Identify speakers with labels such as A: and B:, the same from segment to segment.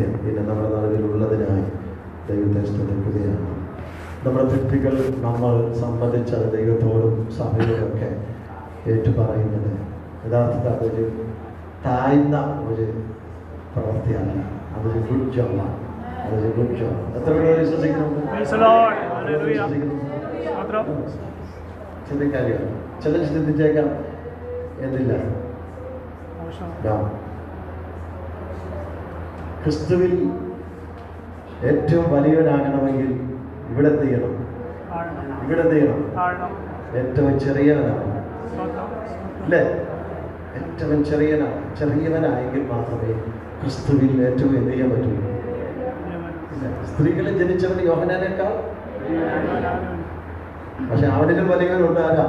A: സാന്നിധ്യം പിന്നെ നമ്മുടെ നടുവിലുള്ളതിനായി ദൈവത്തെ സ്തുതിക്കുകയാണ്. നമ്മുടെ തെറ്റുകൾ നമ്മൾ സംബന്ധിച്ച ദൈവത്തോടും സഭയോടൊക്കെ ഏറ്റുപറയുന്നത് യഥാർത്ഥത്തിൽ അതൊരു താഴ്ന്ന ഒരു പ്രവൃത്തിയല്ല, അതൊരു ഗുഡ് ജോബാണ്. അതൊരു ഗുഡ് ജോബ്. എത്ര പേര് വിശ്വസിക്കുന്നുണ്ട്? ചിന്തിക്കാരിയാണ്. ചിലർ ചിന്തിച്ചേക്കാം എന്നില്ല. ക്രിസ്തുവിൽ ഏറ്റവും വലിയവനാകണമെങ്കിൽ ഇവിടെ എന്ത് ചെയ്യണം? ഏറ്റവും ചെറിയവനാണ് അല്ലേ? ഏറ്റവും ചെറിയവനായെങ്കിൽ മാത്രമേ ക്രിസ്തുവിൽ ഏറ്റവും എന്ത് ചെയ്യാൻ പറ്റുള്ളൂ. സ്ത്രീകളിൽ ജനിച്ചവൻ യോഹന്നാനേക്കാൾ, പക്ഷെ അവനിലും വലിയവനുണ്ട്. ആരാ?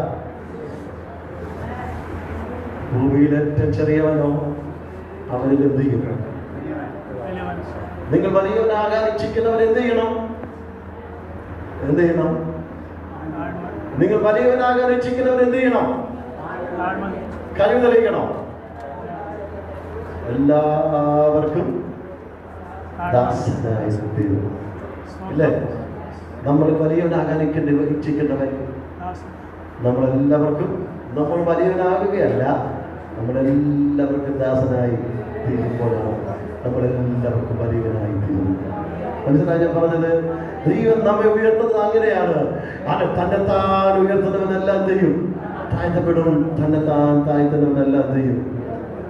A: ഭൂമിയിൽ ഏറ്റവും ചെറിയവനോ അവനിൽ എന്ത് ചെയ്യും? നിങ്ങൾ വലിയവനാകാൻ ഇച്ഛിക്കുന്നവർ എന്ത് ചെയ്യണം? നിങ്ങൾ വലിയവനാകാൻ ഇച്ഛിക്കുന്നവർ എന്ത് ചെയ്യണം? കഴിവ് തെളിയിക്കണം. എല്ലാവർക്കും ദാസനായി തീരുന്നു ഇല്ലേ? നമ്മൾ വലിയവനാകാൻ ഇച്ഛിക്കേണ്ടവൻ നമ്മളെല്ലാവർക്കും, നമ്മൾ വലിയവനാകുകയല്ല, നമ്മളെല്ലാവർക്കും ദാസനായി തീരുമ്പോഴാണ് നമ്മളെല്ലാവർക്കും വലിയവനായി തീരുന്നത്. മനസ്സിലായി ഞാൻ പറഞ്ഞത്? ദൈവം നമ്മെ ഉയർത്തുന്നത് അങ്ങനെയാണ്. തന്നെത്താൻ ഉയർത്തുന്നവനെല്ലാം ചെയ്യും താഴ്ത്തപ്പെടും, തന്നെത്താൻ താഴ്ത്തുന്നവനെല്ലാം ചെയ്യും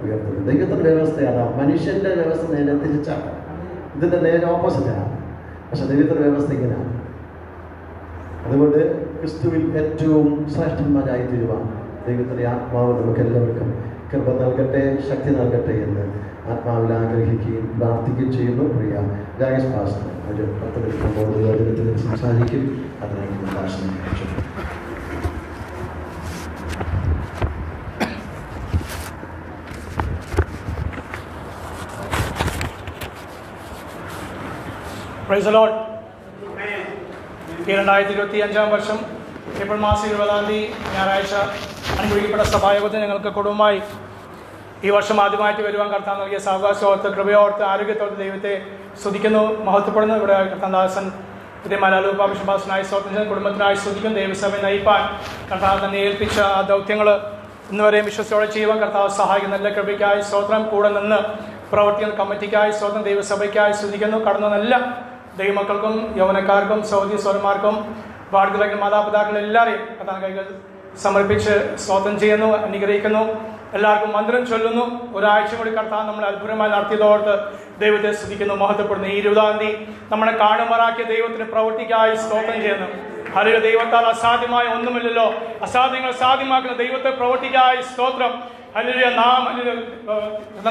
A: ഉയർത്തുന്നത്. ദൈവത്തിന്റെ വ്യവസ്ഥയാണ്. മനുഷ്യന്റെ വ്യവസ്ഥ നേരെ തിരിച്ചാണ്, ഇതിന്റെ നേരെ ഓപ്പോസിറ്റാണ്. പക്ഷെ ദൈവത്തിന്റെ വ്യവസ്ഥ ഇങ്ങനെയാണ്. അതുകൊണ്ട് ക്രിസ്തുവിൽ ഏറ്റവും ശ്രേഷ്ഠന്മാരായി തീരുവാൻ ദൈവത്തിന്റെ ആത്മാവ് നമുക്ക് എല്ലാവർക്കും കൃപ നൽകട്ടെ, ശക്തി നൽകട്ടെ എന്ന് ആത്മാവിൽ ആഗ്രഹിക്കുകയും പ്രാർത്ഥിക്കുകയും ചെയ്യുന്നു. പ്രിയ രാകേഷ് പാസ്റ്റർ ഒരു 10 മിനിറ്റ് ദൈവത്തിൽ സംസാരിക്കും. അതിനായി ഭാഷണം കഴിച്ചു.
B: Price the Lord. 2025 വർഷം ഏപ്രിൽ മാസം 20 ഞായറാഴ്ച അനുഗ്രഹിക്കപ്പെട്ട സഭായോഗത്തിന് ഞങ്ങൾക്ക് കുടുംബമായി ഈ വർഷം ആദ്യമായിട്ട് വരുവാൻ കർത്താവ് നൽകിയ സാവകാശത്തോർത്ത്, കൃപയോർത്ത്, ആരോഗ്യത്തോർത്ത് ദൈവത്തെ സ്തുതിക്കുന്നു, മഹത്വപ്പെടുന്നു. ഇവിടെ കർത്താദാസൻ വിദ്യമാലാലൂപ്പ വിശ്വാസനായി സ്തോത്രം, കുടുംബത്തിനായി സ്തുതിക്കും. ദൈവസഭയെ നയിപ്പാൻ കർത്താവ് തന്നെ ഏൽപ്പിച്ച ആ ദൗത്യങ്ങൾ ഇന്നുവരെയും വിശ്വസത്തോടെ ചെയ്യുവാൻ കർത്താവ് സഹായിക്കുന്ന എല്ലാ കൃപയ്ക്കായി സ്തോത്രം. കൂടെ നിന്ന് പ്രവർത്തിക്കുന്ന കമ്മിറ്റിക്കായി സ്തോത്രം, ദൈവസഭയ്ക്കായി സ്തുതിക്കുന്നു. കടന്നു നല്ല ദൈവമക്കൾക്കും യൗവനക്കാർക്കും സഹോദരീസ്വരന്മാർക്കും വാർദ്ധക്യ മാതാപിതാക്കൾ എല്ലാവരെയും കർത്താവ് കൈകൾ സമർപ്പിച്ച് സ്തോത്രം ചെയ്യുന്നു, അനുഗ്രഹിക്കുന്നു. എല്ലാവർക്കും മന്ത്രം ചൊല്ലുന്നു. ഒരാഴ്ച കൂടി കർത്താവ് നമ്മൾ അത്ഭുതമായി നടത്തിയതോർത്ത് ദൈവത്തെ സ്തുതിക്കുന്നു, മഹത്വപ്പെടുന്നു. ഈ 20 തീയതി നമ്മളെ കാണുമാറാക്കിയ ദൈവത്തിന് പ്രവർത്തിക്കായി സ്തോത്രം ചെയ്യുന്നു. ഹല്ലേലൂയ. ദൈവത്താൽ അസാധ്യമായ ഒന്നുമില്ലല്ലോ. അസാധ്യങ്ങൾ സാധ്യമാക്കുന്ന ദൈവത്തെ പ്രവർത്തിക്കായി സ്തോത്രം. ഹല്ലേലൂയ. നാം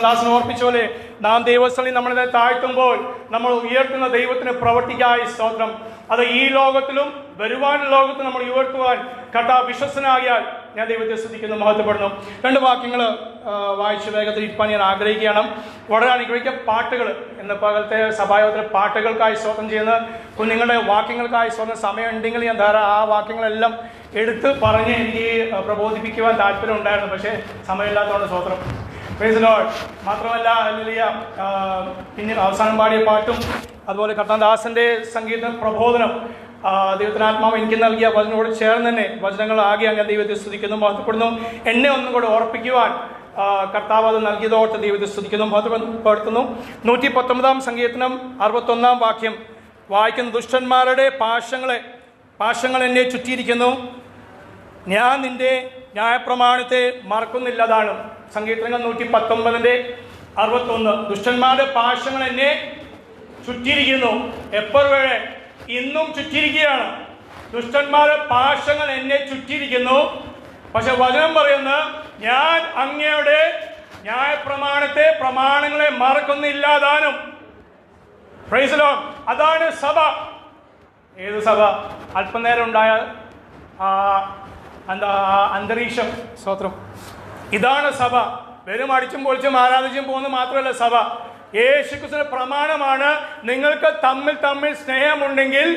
B: ദാസൻ ഓർപ്പിച്ച പോലെ നാം ദൈവസ്ഥലിൽ നമ്മളെ താഴ്ത്തുമ്പോൾ നമ്മൾ ഉയർത്തുന്ന ദൈവത്തിന് പ്രവർത്തിക്കായി സ്തോത്രം. അത് ഈ ലോകത്തിലും വരുവാനുള്ള ലോകത്തിലും നമ്മൾ ഉയർത്തുവാൻ കർത്താവ് വിശ്വസനാകിയാൽ ഞാൻ ദൈവത്തെ സ്തുതിക്കുന്നു, മഹത്വപ്പെടുന്നു. 2 വാക്യങ്ങൾ വായിച്ച് വേഗത്തിൽ ഇരിപ്പാൻ ഞാൻ ആഗ്രഹിക്കുകയാണ്. വളരെ അനുഗ്രഹിക്കുക പാട്ടുകൾ ഇന്ന് പകലത്തെ സഭായോഗത്തിലെ പാട്ടുകൾക്കായി സ്തോത്രം ചെയ്യുന്ന കുഞ്ഞുങ്ങളുടെ വാക്യങ്ങൾക്കായി സ്തോത്രം. സമയമുണ്ടെങ്കിൽ ഞാൻ ആ വാക്യങ്ങളെല്ലാം എടുത്ത് പറഞ്ഞ് എനിക്ക് പ്രബോധിപ്പിക്കുവാൻ താല്പര്യം ഉണ്ടായിരുന്നു, പക്ഷേ സമയമില്ലാത്തതുകൊണ്ട് സ്തോത്രം. Price the Lord. മാത്രമല്ല ഹല്ലേലൂയ, പിന്നെ അവസാനം പാടിയ പാട്ടും അതുപോലെ കർത്താദാസന്റെ സംഗീത പ്രബോധനം ദൈവത്തിന് ആത്മാവ് എനിക്ക് നൽകിയ വചനോട് ചേർന്ന് തന്നെ വചനങ്ങൾ ആകെ അങ്ങനെ ദൈവത്തെ സ്തുതിക്കുന്നു, മഹത്വപ്പെടുന്നു. എന്നെ ഒന്നും കൂടെ ഓർപ്പിക്കുവാൻ കർത്താവ് അത് നൽകിയതോർത്ത് ദൈവത്തെ സ്തുതിക്കുന്നു, മഹത്വപ്പെടുത്തുന്നു. 119 സങ്കീർത്തനം 61 വാക്യം വായിക്കുന്നു. ദുഷ്ടന്മാരുടെ പാശങ്ങൾ എന്നെ ചുറ്റിയിരിക്കുന്നു, ഞാൻ നിന്റെ ന്യായപ്രമാണത്തെ മറക്കുന്നില്ലതാണ്. സങ്കീർത്തനങ്ങൾ 119 61. ദുഷ്ടന്മാരുടെ പാശങ്ങൾ എന്നെ ചുറ്റിയിരിക്കുന്നു. എപ്പോഴേ ഇന്നും ചുറ്റിയിരിക്കുകയാണ്. ദുഷ്ടന്മാരുടെ പാശങ്ങൾ എന്നെ ചുറ്റിയിരിക്കുന്നു. പക്ഷെ വചനം പറയുന്ന ഞാൻ അങ്ങയുടെ പ്രമാണങ്ങളെ മറക്കുന്നില്ലാതാനും. Price the Lord. അതാണ് സഭ. ഏത് സഭ? അല്പനേരം ഉണ്ടായ അന്തരീക്ഷം, സ്തോത്രം. ഇതാണ് സഭ. വെറും അടിച്ചും പൊളിച്ചും ആരാധിച്ചും പോകുന്നത് മാത്രമല്ല സഭ. യേശുക്രിസ്തുവിന്റെ പ്രമാണമാണ്. നിങ്ങൾക്ക് തമ്മിൽ സ്നേഹമുണ്ടെങ്കിൽ,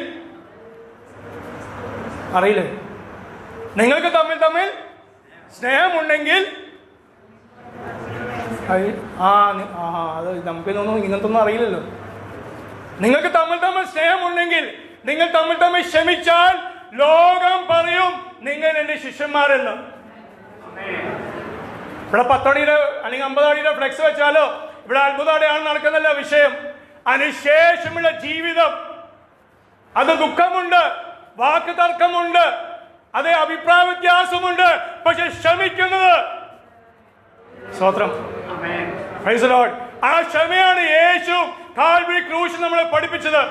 B: അറിയില്ലേ, നിങ്ങൾക്ക് തമ്മിൽ സ്നേഹമുണ്ടെങ്കിൽ അത് നമുക്ക് തോന്നുന്നു ഇങ്ങനത്തെ ഒന്നും അറിയില്ലല്ലോ. നിങ്ങൾക്ക് തമ്മിൽ തമ്മിൽ സ്നേഹമുണ്ടെങ്കിൽ, നിങ്ങൾ തമ്മിൽ തമ്മിൽ ക്ഷമിച്ചാൽ ലോകം പറയും നിങ്ങൾ എന്റെ ശിഷ്യന്മാരെന്ന്. ഇവിടെ 10 അടിയുടെ അല്ലെങ്കിൽ 50 അടിയുടെ ഫ്ലെക്സ് വെച്ചാലോ ഇവിടെ അത്ഭുതമാണ് നടക്കുന്നല്ല വിഷയം. അതിനുശേഷമുള്ള ജീവിതം, അത് ദുഃഖമുണ്ട്, വാക്ക് തർക്കമുണ്ട്, അതേ അഭിപ്രായ വ്യത്യാസമുണ്ട്, പക്ഷെ ക്ഷമിക്കുന്നത്. സ്തോത്രം. Price the Lord. ആ ക്ഷമയാണ് യേശു കാൽവരി ക്രൂശിൽ നമ്മളെ പഠിപ്പിച്ചത്.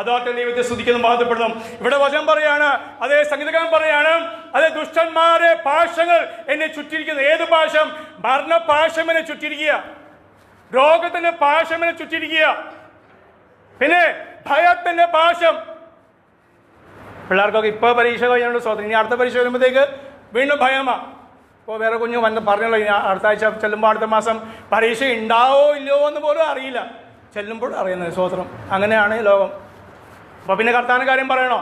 B: അതാട്ടെ ദൈവത്തെ സ്തുതിക്കുന്നു, മഹത്വപ്പെടുന്നു. ഇവിടെ വചനം പറയാണ്, അതേ സംഗീതകാരൻ പറയാണ്, അതേ ദുഷ്ടന്മാരെ പാശങ്ങൾ എന്നെ ചുറ്റിരിക്കുന്നു. ഏത് പാശം? മരണ പാശം എന്നെ ചുറ്റിരിക്കുക, രോഗത്തിന്റെ പാശം എന്നെ ചുറ്റിരിക്കുക, പിന്നെ ഭയത്തിന്റെ പാശം. പിള്ളേർക്കൊക്കെ ഇപ്പൊ പരീക്ഷ കഴിഞ്ഞുകൊണ്ട് സ്തോത്രം. ഇനി അടുത്ത പരീക്ഷ വരുമ്പോഴത്തേക്ക് വീണ്ടും ഭയമാ. ഇപ്പോൾ വേറെ കുഞ്ഞു പറഞ്ഞല്ലോ, ഇനി അടുത്ത ആഴ്ച ചെല്ലുമ്പോൾ അടുത്ത മാസം പരീക്ഷ ഉണ്ടാവോ ഇല്ലയോ എന്ന് പോലും അറിയില്ല, ചെല്ലുമ്പോൾ അറിയുന്നത്. സ്തോത്രം. അങ്ങനെയാണ് ലോകം. അപ്പോൾ പിന്നെ കർത്താവിൻ്റെ കാര്യം പറയണോ?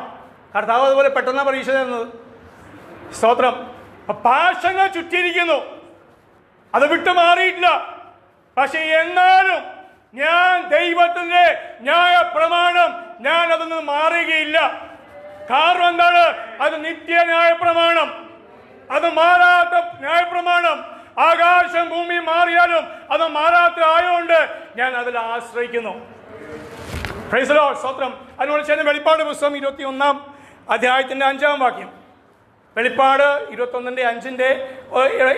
B: കർത്താവ് അതുപോലെ പെട്ടെന്ന് പരീക്ഷ തരുന്നത്. സ്തോത്രം. പാശങ്ങൾ ചുറ്റിയിരിക്കുന്നു, അത് വിട്ടു മാറിയിട്ടില്ല. പക്ഷെ എന്നാലും ഞാൻ ദൈവത്തിന്റെ ന്യായ പ്രമാണം ഞാൻ അതൊന്നും മാറുകയില്ല. കാരണം എന്താണ്? അത് നിത്യ ന്യായ പ്രമാണം, അത് മാറാത്ത ന്യായ പ്രമാണം. ആകാശം ഭൂമി മാറിയാലും അത് മാറാത്ത ആയതുകൊണ്ട് ഞാൻ അതിൽ ആശ്രയിക്കുന്നു. Price the Lord. സ്തോത്രം. അതിനോട് ചേർന്ന് വെളിപ്പാട് പുസ്തകം 21-ാം അധ്യായത്തിന്റെ 5-ാം വാക്യം. വെളിപ്പാട് 21-5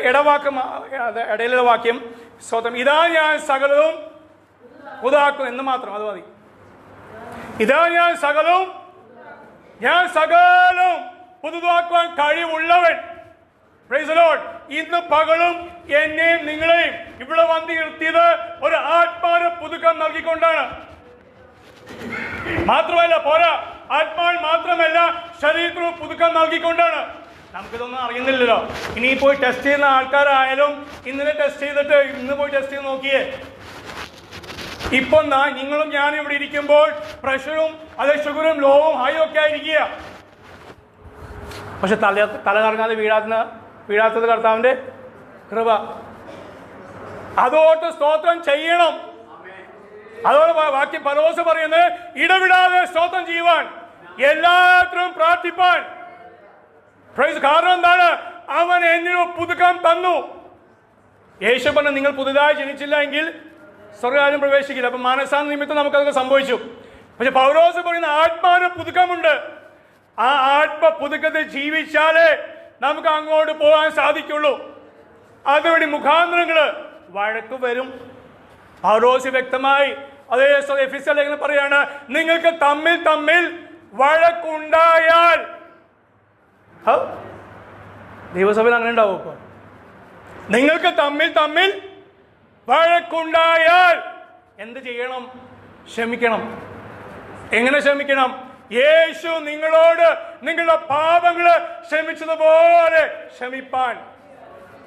B: ഇടവാക്യം, ഇടയിലുള്ള വാക്യം. സ്തോത്രം. ഇതാ ഞാൻ സകലവും പുതുതാക്കും എന്ന് മാത്രം, അത് മതി. ഇതാ ഞാൻ സകലവും പുതുതാക്കുവാൻ കഴിവുള്ളവൻ. Praise the Lord. ഇന്ന് പകലും എന്നെയും നിങ്ങളെയും ഇവിടെ വന്ന് നിർത്തിയത് ഒരു ആത്മാന പുതുക്കം നൽകിക്കൊണ്ടാണ്. മാത്രമല്ല പോരാ, ആത്മാവിൽ മാത്രമല്ല ശരീരത്തിന് പുതുക്കം നൽകിക്കൊണ്ടാണ്. നമുക്കിതൊന്നും അറിയുന്നില്ലല്ലോ. ഇനി പോയി ടെസ്റ്റ് ചെയ്യുന്ന ആൾക്കാരായാലും ഇന്നലെ ടെസ്റ്റ് ചെയ്തിട്ട് ഇന്ന് പോയി ടെസ്റ്റ് ചെയ്ത് നോക്കിയേ. ഇപ്പൊ നിങ്ങളും ഞാനും ഇവിടെ ഇരിക്കുമ്പോൾ പ്രഷറും അതേ ഷുഗറും ലോവും ഹൈയും ഒക്കെ ആയിരിക്കുക. പക്ഷെ തല കറങ്ങാതെ വീഴാത്തത് കർത്താവിന്റെ കൃപ. അതോട്ട് സ്തോത്രം ചെയ്യണം. അതോടെ വാക്യം പൗലോസ് പറയുന്നത് ഇടവിടാതെ സ്തോത്രം ചെയ്യുവാൻ, എല്ലാത്തിനും പ്രാർത്ഥിപ്പാൻ. കാരണം എന്താണ്? അവൻ എന്നിന് പുതുക്കം തന്നു. യേശു പറഞ്ഞു, നിങ്ങൾ പുതുതായി ജനിച്ചില്ല എങ്കിൽ സ്വർഗ്ഗരാജ്യം പ്രവേശിക്കില്ല. അപ്പൊ മാനസാന്തര നിമിത്തം നമുക്കതൊക്കെ സംഭവിച്ചു. പക്ഷെ പൗലോസ് പറയുന്ന ആത്മാവിന് പുതുക്കമുണ്ട്. ആ ആത്മ പുതുക്കത്തിൽ ജീവിച്ചാലേ നമുക്ക് അങ്ങോട്ട് പോകാൻ സാധിക്കുള്ളൂ. അതുവഴി മുഖാന്തരങ്ങള് വഴക്ക് വരും. പൗലോസ് വ്യക്തമായി അതേ എഫെസ്യ ലേഖനം പറയാണ്, നിങ്ങൾക്ക് തമ്മിൽ വഴക്കുണ്ടായാൽ. ദൈവസഭയിൽ അങ്ങനെ ഉണ്ടാവും. ഇപ്പൊ നിങ്ങൾക്ക് തമ്മിൽ വഴക്കുണ്ടായാൽ എന്ത് ചെയ്യണം? ക്ഷമിക്കണം. എങ്ങനെ ക്ഷമിക്കണം? യേശു നിങ്ങളോട് നിങ്ങളുടെ പാപങ്ങള് ക്ഷമിച്ചതുപോലെ ക്ഷമിപ്പാൻ.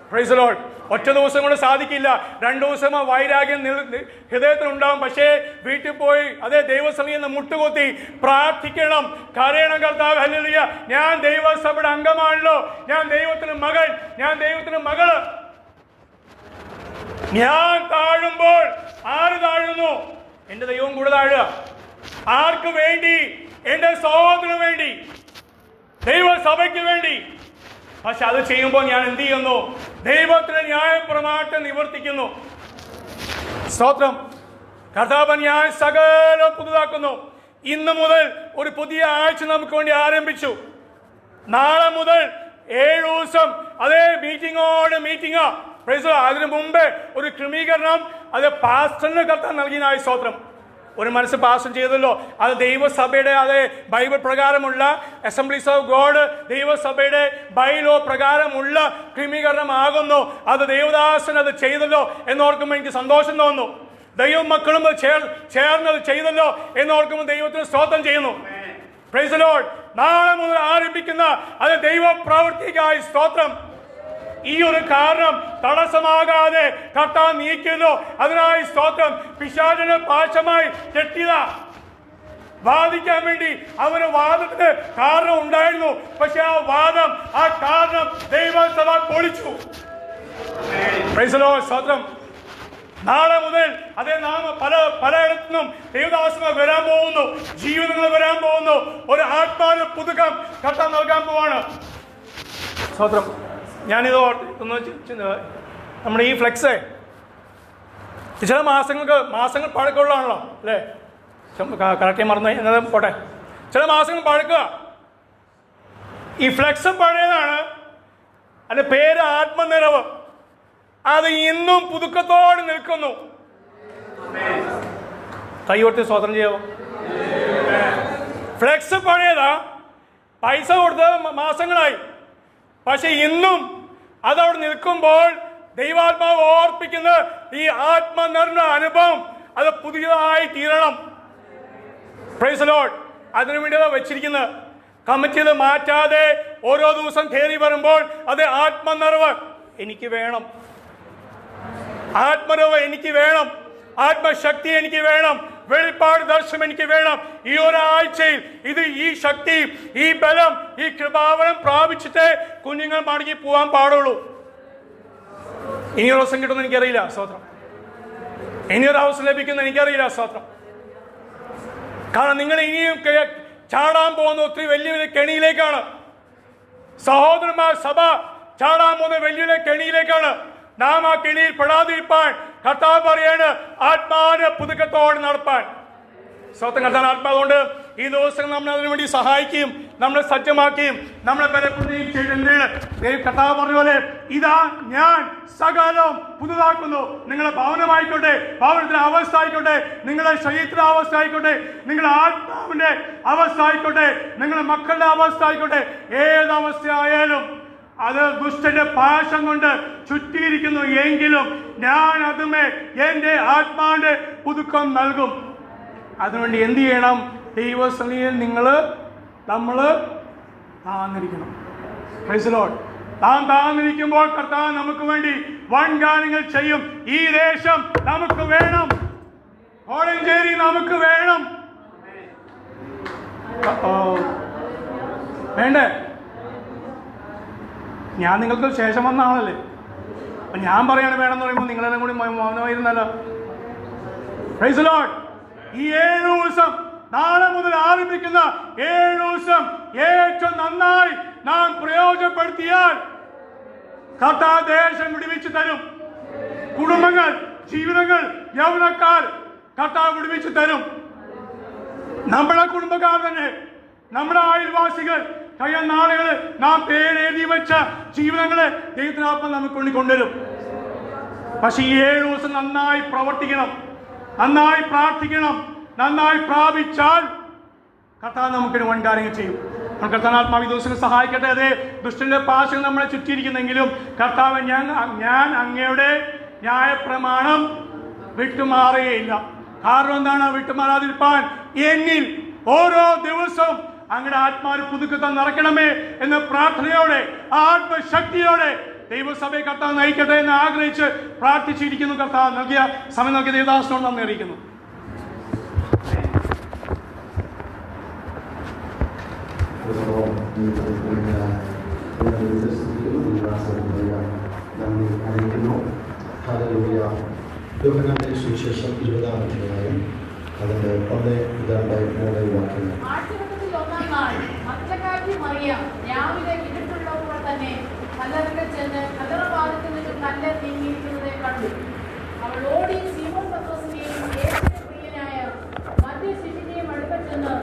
B: Price the Lord. ഒറ്റ ദിവസം കൊണ്ട് സാധിക്കില്ല. 2 ദിവസം വൈരാഗ്യം ഹൃദയത്തിലുണ്ടാവും. പക്ഷേ വീട്ടിൽ പോയി അതേ ദൈവസഭയിൽ നിന്ന് മുട്ടുകുത്തി പ്രാർത്ഥിക്കണം, കരയണം. കർത്താവ് ഹല്ലേലൂയ, ഞാൻ ദൈവസഭയുടെ അംഗമാണല്ലോ, ഞാൻ ദൈവത്തിന് മകൻ, ഞാൻ ദൈവത്തിന് മകള്. ഞാൻ താഴുമ്പോൾ ആര് താഴുന്നു? എന്റെ ദൈവം കൂടെ താഴുക. ആർക്ക് വേണ്ടി? എന്റെ സഹോദരന് വേണ്ടി, ദൈവസഭയ്ക്ക് വേണ്ടി. പക്ഷെ അത് ചെയ്യുമ്പോൾ ഞാൻ എന്ത് ചെയ്യുന്നു? ദൈവത്തിന് ന്യായപ്രമാണം നിവർത്തിക്കുന്നു. സ്തോത്രം. കർത്താവ് ഞാൻ സകലം പുതുതാക്കുന്നു. ഇന്ന് മുതൽ ഒരു പുതിയ ആഴ്ച നമുക്ക് വേണ്ടി ആരംഭിച്ചു. നാളെ മുതൽ 7 ദിവസം അതേ മീറ്റിംഗാ. അതിനു മുമ്പേ ഒരു ക്രമീകരണം അത് പാസ്റ്ററിന് കർത്താവ് നൽകിയതായ സ്തോത്രം. ഒരു മനസ്സ് പാസ്റ്റർ ചെയ്തല്ലോ. അത് ദൈവസഭയുടെ അതേ ബൈബിൾ പ്രകാരമുള്ള അസംബ്ലീസ് ഓഫ് ഗോഡ് ദൈവസഭയുടെ ബൈലോ പ്രകാരമുള്ള ക്രമീകരണമാകുന്നു. അത് ദേവദാസൻ അത് ചെയ്തല്ലോ എന്നോർക്കുമ്പോൾ എനിക്ക് സന്തോഷം തോന്നുന്നു. ദൈവം മക്കളും ചേർന്നത് ചെയ്തല്ലോ എന്നോർക്കുമ്പോൾ ദൈവത്തിന് സ്തോത്രം ചെയ്യുന്നു. Price the Lord. നാളെ മുതൽ ആരംഭിക്കുന്ന അത് ദൈവ പ്രവൃത്തിക്കായി സ്തോത്രം. ഈ ഒരു കാരണം തടസ്സമാകാതെ കർത്താവ് നീക്കുന്നു. അതിനായി സ്തോത്രം. പിശാചിനെ പാശമായി കെട്ടിയത വാദിക്കാൻ വേണ്ടി അവന് വാദത്തിന് കാരണം ഉണ്ടായിരുന്നു. പക്ഷെ ആ കാരണം ദൈവസഭ പൊളിച്ചു. Price the Lord. സ്തോത്രം. നാളെ മുതൽ അതേ നാം പലയിടത്തുനിന്നും ദൈവദാസങ്ങൾ വരാൻ പോകുന്നു, ജീവിതങ്ങൾ വരാൻ പോകുന്നു. ഒരു ആത്മാവിന് പുതുക്കം കർത്താവ് നൽകാൻ പോവാണ്. സ്തോത്രം. ഞാനിത് ഒന്ന് നമ്മുടെ ഈ ഫ്ലെക്സ് ചില മാസങ്ങൾ പഴക്കമുള്ളതാണല്ലോ അല്ലേ? കറക്റ്റ് മറന്നു എന്നതും പോട്ടെ. ചില മാസങ്ങൾ പഴക്കുക. ഈ ഫ്ലെക്സ് പഴയതാണ്. അതിൻ്റെ പേര് ആത്മനിറവ്. അത് ഇന്നും പുതുക്കത്തോടെ നിൽക്കുന്നു. കൈകൊട്ടി സ്തോത്രം ചെയ്യാവോ? ഫ്ലെക്സ് പഴയതാ, പൈസ കൊടുത്ത് മാസങ്ങളായി, പക്ഷെ ഇന്നും അതവിടെ നിൽക്കുമ്പോൾ ദൈവാത്മാവ് ഓർപ്പിക്കുന്ന ഈ ആത്മനിർണ അനുഭവം അത് പുതിയതായി തീരണം. Price the Lord. അതിനുവേണ്ടി വെച്ചിരിക്കുന്നത് കമ്മിറ്റി ഇത് മാറ്റാതെ ഓരോ ദിവസം കയറി വരുമ്പോൾ അത് ആത്മനിറവ് എനിക്ക് വേണം, ആത്മനിറവ് എനിക്ക് വേണം, ആത്മശക്തി എനിക്ക് വേണം, വെളിപ്പാട് ദർശനം എനിക്ക് വേണം. ഈ ഒരാഴ്ചയിൽ ഈ ശക്തി, ഈ ബലം, ഈ കൃപാവനം പ്രാപിച്ചിട്ട് കുഞ്ഞുങ്ങൾ മടങ്ങി പോകാൻ പാടുള്ളൂ. ഇനിയൊരു ദിവസം കിട്ടുമെന്ന് എനിക്കറിയില്ല. സ്തോത്രം. ഇനിയൊരു അവസരം ലഭിക്കുന്ന എനിക്കറിയില്ല. സ്തോത്രം. കാരണം നിങ്ങൾ ഇനിയും ചാടാൻ പോകുന്ന ഒത്തിരി വലിയ വലിയ കെണിയിലേക്കാണ്. സഹോദരന്മാർ, സഭ ചാടാൻ പോകുന്ന വലിയ വലിയ കെണിയിലേക്കാണ്. നാം ആ കെണിയിൽ പെടാതിരിപ്പാൻ കർത്താവ് പറയാണ് ആത്മാവിനെ പുതുക്കത്തോടെ നടപ്പാൻ. സ്വന്തം കർത്താൻ ആത്മാവുകൊണ്ട് ഈ ദിവസം നമ്മൾ അതിനുവേണ്ടി സഹായിക്കുകയും നമ്മളെ സജ്ജമാക്കുകയും നമ്മളെ ബലപ്പെടുത്തുകയും ചെയ്തിട്ടുണ്ട്. കർത്താവ് പറഞ്ഞ പോലെ ഇതാ ഞാൻ സകലം പുതുതാക്കുന്നു. നിങ്ങളുടെ ഭവനമായിക്കോട്ടെ, ഭവനത്തിന്റെ അവസ്ഥ ആയിക്കോട്ടെ, നിങ്ങളുടെ ശരീരത്തിന്റെ അവസ്ഥ ആയിക്കോട്ടെ, നിങ്ങളുടെ ആത്മാവിന്റെ അവസ്ഥ ആയിക്കോട്ടെ, നിങ്ങളുടെ മക്കളുടെ അവസ്ഥ ആയിക്കോട്ടെ, ഏതവസ്ഥയായാലും അത് ദുഷ്ടന്റെ പാശം കൊണ്ട് ചുറ്റിയിരിക്കുന്നു എങ്കിലും ഞാൻ അതുമേ എന്റെ ആത്മാവിന്റെ പുതുക്കം നൽകും. അതിനുവേണ്ടി എന്ത് ചെയ്യണം? ദൈവസന്നിധിയിൽ നമ്മൾ താഴ്ന്നിരിക്കണം. Price the Lord. നാം താഴ്ന്നിരിക്കുമ്പോൾ കർത്താവ് നമുക്ക് വേണ്ടി വൻ കാര്യങ്ങൾ ചെയ്യും. ഈ ദേശം നമുക്ക് വേണം, കോഴഞ്ചേരി നമുക്ക് വേണം. വേണ്ടേ? ഞാൻ നിങ്ങൾക്ക് ശേഷം വന്ന ആളല്ലേ, അപ്പൊ ഞാൻ പറയാണ് വേണമെന്ന് പറയുമ്പോൾ നിങ്ങളെല്ലാം കൂടി മൗനമായിരുന്നല്ലോ. Price the Lord. ഈ 7 ദിവസം, നാളെ മുതൽ ആരംഭിക്കുന്ന 7 ദിവസം ഏറ്റവും നന്നായി നാം പ്രയോജനപ്പെടുത്തിയാൽ കർത്താവ് ദേശം വിടുവിച്ചു തരും. കുടുംബങ്ങൾ, ജീവിതങ്ങൾ, യൗവനക്കാർ കർത്താവ് വിടുവിച്ചു തരും. നമ്മുടെ കുടുംബക്കാർ തന്നെ, നമ്മുടെ അയൽവാസികൾ, കഴിഞ്ഞ നാളുകളിൽ നാം പേരെഴുതി വെച്ച ജീവിതങ്ങളെ ദൈവത്തിനാത്മ നമുക്ക് കൊണ്ടുവരും. പക്ഷെ ഈ 7 ദിവസം നന്നായി പ്രവർത്തിക്കണം, നന്നായി പ്രാർത്ഥിക്കണം, നന്നായി പ്രാപിച്ചാൽ കർത്താവ് നമുക്കൊരു വൻ കാര്യങ്ങൾ ചെയ്യും. കർത്താനാത്മാവ് ഈ ദിവസങ്ങൾ സഹായിക്കട്ടെ. അതേ ദുഷ്ടന്റെ പാശങ്ങൾ നമ്മളെ ചുറ്റിയിരിക്കുന്നെങ്കിലും കർത്താവ് ഞാൻ അങ്ങയുടെ ന്യായപ്രമാണം വിട്ടുമാറുകയില്ല. കാരണം എന്താണ്? വിട്ടുമാറാതിരിപ്പാൻ എന്നിൽ ഓരോ ദിവസവും അങ്ങയുടെ ആത്മാവിന് പുതുക്കത്താൻ നിറയ്ക്കണമേ എന്ന പ്രാർത്ഥനയോടെ, ആത്മശക്തിയോടെ ദൈവസഭയെ കർത്താവ് നയിക്കട്ടെ എന്ന് ആഗ്രഹിച്ച് പ്രാർത്ഥിച്ചിരിക്കുന്നു. കർത്താവ് നൽകിയ സമയം നൽകിയ ദേവദാസനോട് നന്ദി അറിയിക്കുന്നു.
A: യോഹന്നാന്റെ സുവിശേഷം 20-ാം അധ്യായം അതിന്റെ 1, 2, 3 വാക്യങ്ങൾ.
C: രാവിലെ ഇരുട്ടുള്ളപ്പോൾ തന്നെ കല്ലറയിൽ ചെന്ന് കല്ലറവാതിൽക്കൽ നിന്ന് കല്ല് നീങ്ങിയിരിക്കുന്നതെ കണ്ടു. അവൾ ഓടി സീമോൻ പത്രോസിനെയും യേശുവിന്റെ പ്രിയനായ മറ്റേ ശിശുവിനെയും അടുക്കൽ ചെന്ന്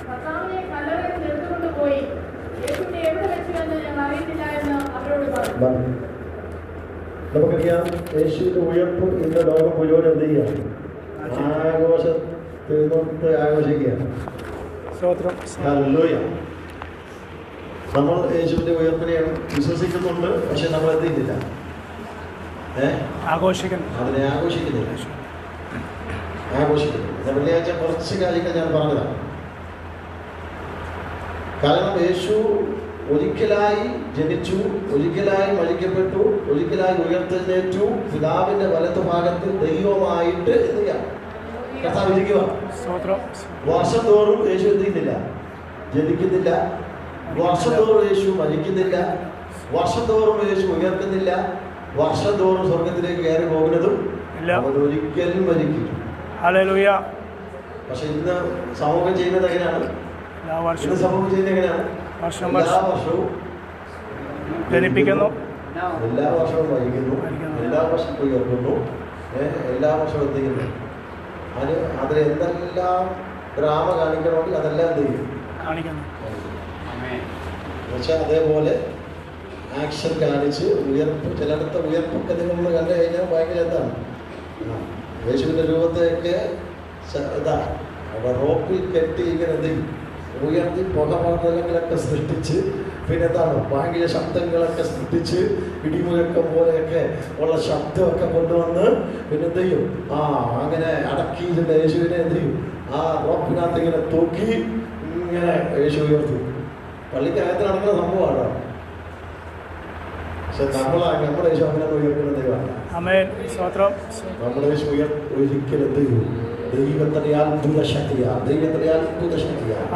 C: കർത്താവിനെ കല്ലറയിൽ നിന്ന് എടുത്തുകൊണ്ടുപോയി യേശുവിനെ എവിടെ വെച്ചു എന്ന് ഞങ്ങൾ അറിയുന്നില്ല എന്ന് അവരോട് പറഞ്ഞു.
A: നമുക്കറിയാം, യേശുവിന്റെ ഉയർപ്പ് ഇന്ന് ലോകം മുഴുവൻ എന്ത് ചെയ്യാം? ആഘോഷിക്കുകയാണ്. നമ്മൾ യേശുവിന്റെ ഉയർപ്പിനെ വിശ്വസിക്കുന്നുണ്ട്, പക്ഷെ നമ്മൾ എന്ത് ചെയ്യുന്നില്ല? അതിനെ ആഘോഷിക്കുന്നില്ല. വെള്ളിയാഴ്ച കുറച്ച് കാര്യങ്ങൾ ഞാൻ പറഞ്ഞതാണ്. കാരണം യേശു ഒരിക്കലായി ജനിച്ചു, ഒരിക്കലായി മരിക്കപ്പെട്ടു, ഒരിക്കലായി ഉയർത്തെഴുന്നേറ്റു, പിതാവിന്റെ വലത്ത് ഭാഗത്ത് ദൈവമായിട്ട് എന്ത് ചെയ്യാം? കർത്താവ് ഇരിക്കുക. വർഷം തോറും യേശു എന്ത് ചെയ്യുന്നില്ല? ജനിക്കുന്നില്ല. വർഷം തോറും യേശു മരിക്കുന്നില്ല. വർഷം തോറും യേശു ഉയർത്തുന്നില്ല. വർഷം തോറും സ്വർഗത്തിലേക്ക് കയറി പോകുന്നതും അവൻ ഒരിക്കലും മരിക്കില്ല.
B: ഹല്ലേലൂയ.
A: പക്ഷെ ഇന്ന് സമൂഹം ചെയ്യുന്നത് എങ്ങനെയാണ്? ഇന്ന് സമൂഹം ചെയ്യുന്നത് എങ്ങനെയാണ്? എല്ലാ വർഷവും
B: ജനിപ്പിക്കുന്നു,
A: എല്ലാ വർഷവും വൈകുന്നു, എല്ലാ വർഷവും ഉയർത്തുന്നു, എല്ലാ വർഷവും എത്തിക്കുന്നു. അതിൽ എന്തെല്ലാം ഡ്രാമ കാണിക്കണമെങ്കിൽ അതെല്ലാം എന്ത് ചെയ്യും? പക്ഷെ അതേപോലെ ആക്ഷൻ കാണിച്ച് ഉയർപ്പ്, ചിലടത്ത് ഉയർപ്പൊക്കെ നിങ്ങൾ കണ്ടു കഴിഞ്ഞാൽ ഭയങ്കര എന്താണ്, യേശുവിൻ്റെ രൂപത്തെയൊക്കെ ഇതാ അവിടെ റോപ്പിൽ കെട്ടി ഇങ്ങനെ എന്ത് ചെയ്യും? ഉയർത്തി പുകമണ്ഡലങ്ങളൊക്കെ സൃഷ്ടിച്ച്, പിന്നെ എന്താണ് ഭയങ്കര ശബ്ദങ്ങളൊക്കെ സൃഷ്ടിച്ച്, ഇടിമുഴക്കം പോലെയൊക്കെ ഉള്ള ശബ്ദമൊക്കെ കൊണ്ടുവന്ന് പിന്നെ എന്ത് ചെയ്യും? അങ്ങനെ അടക്കിയിരുന്ന യേശുവിനെ എന്ത് ചെയ്യും? ആ റോപ്പിനകത്ത് ഇങ്ങനെ തൂക്കി ഇങ്ങനെ യേശു ഉയർത്തി. പള്ളിക്കകത്ത് നടക്കുന്ന സംഭവമാണ്. പക്ഷെ നമ്മുടെ യേശു അങ്ങനെ ഉയർത്തുന്ന ദൈവമാണ്. നമ്മുടെ യേശു ഒരിക്കലും എന്ത് ചെയ്യും? ദൈവത്തിന്റെ അത്ഭുത ശക്തിയാണ്, ദൈവത്തിന്റെ അത്ഭുത ശക്തിയാണ്.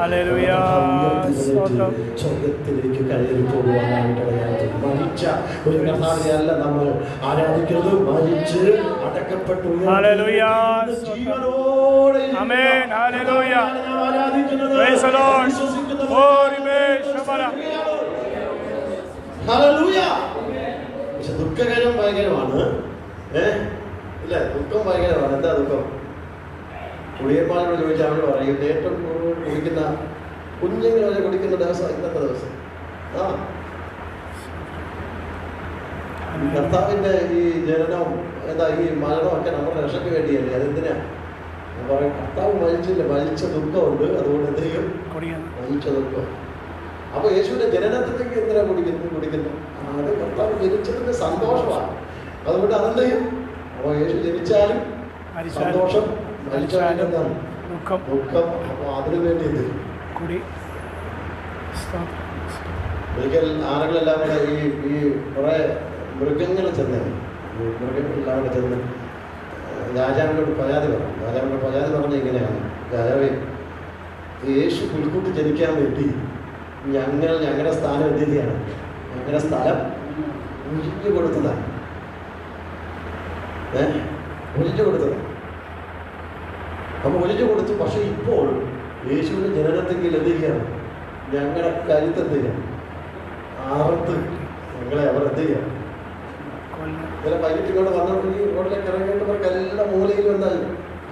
A: സ്വർഗത്തിലേക്ക് കയറി പോകുവാനായിട്ട് മരിച്ച ഒരു കർത്താവിനെ അല്ല നമ്മൾ ആരാധിക്കുന്നത്, മരിച്ച് അടക്കപ്പെട്ടു ജീവനോടെ ആരാധിക്കുന്നത്. പക്ഷെ ദുഃഖകരം ഭയങ്കരമാണ്. ഇല്ല, ദുഃഖം ഭയങ്കരമാണ്. എന്താ ദുഃഖം? കുടിയന്മാരോട് ചോദിച്ചാൽ അവർ പറയും ഏറ്റവും കൂടുതൽ കുടിക്കുന്ന കുഞ്ഞുങ്ങൾ വരെ കുടിക്കുന്ന ദിവസം ഇന്നത്തെ ദിവസം. കർത്താവിന്റെ ഈ ജനനവും എന്താ ഈ മരണമൊക്കെ നമ്മുടെ രക്ഷയ്ക്ക് വേണ്ടിയല്ലേ? അതെന്തിനാ പറയും? കർത്താവ് മരിച്ചില്ല, മരിച്ച ദുഃഖമുണ്ട്, അതുകൊണ്ട് എന്ത് ചെയ്യും? മരിച്ച ദുഃഖം. അപ്പൊ യേശുവിന്റെ ജനനത്തിലേക്ക് എന്തിനാ കുടിക്കുന്നു? അത് കർത്താവ് ജനിച്ചതിന്റെ സന്തോഷമാണ്, അതുകൊണ്ട് അതെന്ത് ചെയ്യും? അപ്പൊ യേശു ജനിച്ചാലും സന്തോഷം, മരിച്ചാലും എന്താണ്? ദുഃഖം. അപ്പൊ അതിനു വേണ്ടി എന്ത് ഒരിക്കൽ ആളുകളെല്ലാം കൂടെ ഈ കുറെ മൃഗങ്ങൾ മൃഗങ്ങളെല്ലാം കൂടെ ചെന്ന് രാജാവിനോട് പരാതി പറഞ്ഞു. രാജാവിനോട് പരാതി പറഞ്ഞ ഇങ്ങനെയാണ്: രാജാവേ, യേശു പുൽക്കൂട്ടി ജനിക്കാൻ വേണ്ടി ഞങ്ങളുടെ സ്ഥാനം എന്ത് ചെയ്യാണ്? ഞങ്ങളുടെ സ്ഥലം ഒഴിഞ്ഞു കൊടുത്തതാണ്. ഒഴിഞ്ഞു കൊടുത്തതാണ്. അപ്പൊ ഒഴിഞ്ഞു കൊടുത്തു. പക്ഷെ ഇപ്പോൾ യേശുവിന്റെ ജനനത്തെങ്കിൽ എന്ത് ചെയ്യാണ്? ഞങ്ങളുടെ കരുത്ത് എന്ത് ചെയ്യാം? ആർത്ത് ഞങ്ങളെ അവർ എന്ത് ചെയ്യാം? ചില പൈലറ്റുകൾ വന്നപ്പോൾ ഈ റോഡിലേക്ക് ഇറങ്ങിയവർക്ക് എല്ലാ മൂലയിലും എന്തായി?